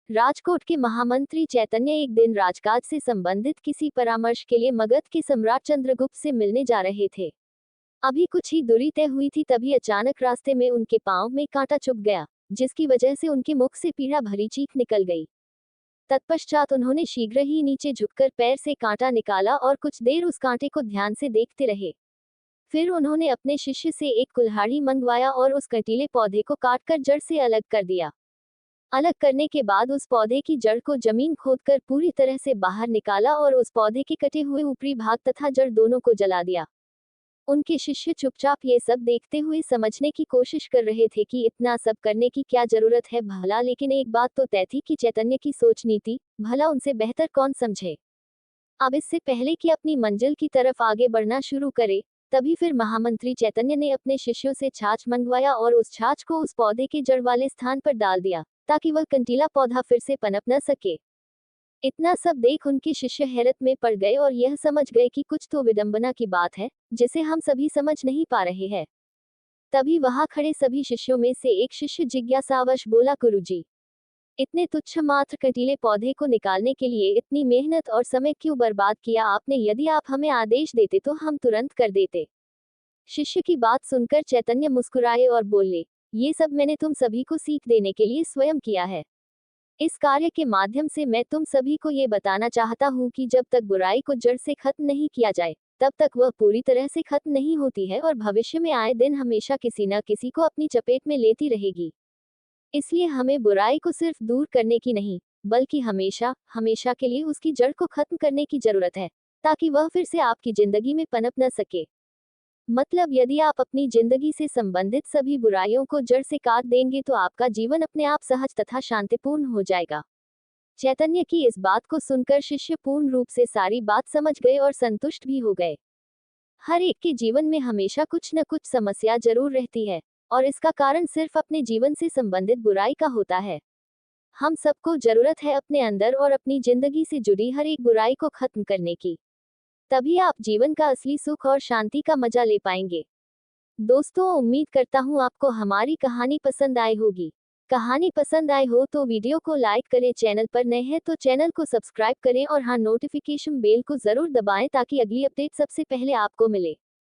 राजकोट के महामंत्री चैतन्य एक दिन राजकाज से संबंधित किसी परामर्श के लिए मगध के सम्राट चंद्रगुप्त से मिलने जा रहे थे। अभी कुछ ही दूरी तय हुई थी, तभी अचानक रास्ते में उनके पांव में कांटा चुभ गया, जिसकी वजह से उनके मुख से पीड़ा भरी चीख निकल गई। तत्पश्चात उन्होंने शीघ्र ही नीचे झुककर पैर से कांटा निकाला और कुछ देर उस कांटे को ध्यान से देखते रहे। फिर उन्होंने अपने शिष्य से एक कुल्हाड़ी मंगवाया और उस कंटीले पौधे को काटकर जड़ से अलग कर दिया। अलग करने के बाद उस पौधे की जड़ को जमीन खोदकर पूरी तरह से बाहर निकाला और उस पौधे के कटे हुए ऊपरी भाग तथा जड़ दोनों को जला दिया। उनके शिष्य चुपचाप ये सब देखते हुए समझने की कोशिश कर रहे थे कि इतना सब करने की क्या जरूरत है भला, लेकिन एक बात तो तय थी कि चैतन्य की सोच नीति भला उनसे बेहतर कौन समझे। अब इससे पहले कि अपनी मंजिल की तरफ आगे बढ़ना शुरू करे, तभी फिर महामंत्री चैतन्य ने अपने शिष्यों से छाछ मंगवाया और उस छाछ को उस पौधे के जड़ वाले स्थान पर डाल दिया, ताकि वह कंटीला पौधा फिर से पनप न सके। इतना सब देख उनके शिष्य हैरत में पड़ गए और यह समझ गए कि कुछ तो विडंबना की बात है, जिसे हम सभी समझ नहीं पा रहे हैं। तभी वहां खड़े सभी शिष्यों में से एक शिष्य जिज्ञासावश बोला, गुरुजी, इतने तुच्छ मात्र कंटीले पौधे को निकालने के लिए इतनी मेहनत और समय क्यों बर्बाद किया आपने? यदि आप हमें आदेश देते तो हम तुरंत कर देते। शिष्य की बात सुनकर चैतन्य मुस्कुराए और बोले, ये सब मैंने तुम सभी को सीख देने के लिए स्वयं किया है। इस कार्य के माध्यम से मैं तुम सभी को ये बताना चाहता हूँ कि जब तक बुराई को जड़ से खत्म नहीं किया जाए, तब तक वह पूरी तरह से खत्म नहीं होती है और भविष्य में आए दिन हमेशा किसी न किसी को अपनी चपेट में लेती रहेगी। इसलिए हमें बुराई को सिर्फ दूर करने की नहीं, बल्कि हमेशा हमेशा के लिए उसकी जड़ को खत्म करने की जरूरत है, ताकि वह फिर से आपकी जिंदगी में पनप न सके। मतलब यदि आप अपनी जिंदगी से संबंधित सभी बुराइयों को जड़ से काट देंगे तो आपका जीवन अपने आप सहज तथा शांतिपूर्ण हो जाएगा। चैतन्य की इस बात को सुनकर शिष्य पूर्ण रूप से सारी बात समझ गए और संतुष्ट भी हो गए। हर एक के जीवन में हमेशा कुछ न कुछ समस्या जरूर रहती है, और इसका कारण सिर्फ अपने जीवन से संबंधित बुराई का होता है। हम सबको जरूरत है अपने अंदर और अपनी जिंदगी से जुड़ी हर एक बुराई को खत्म करने की। तभी आप जीवन का असली सुख और शांति का मजा ले पाएंगे। दोस्तों, उम्मीद करता हूँ आपको हमारी कहानी पसंद आई होगी। कहानी पसंद आई हो तो वीडियो को लाइक करें, चैनल पर नए हैं तो चैनल को सब्सक्राइब करें और हाँ, नोटिफिकेशन बेल को जरूर दबाएं ताकि अगली अपडेट सबसे पहले आपको मिले।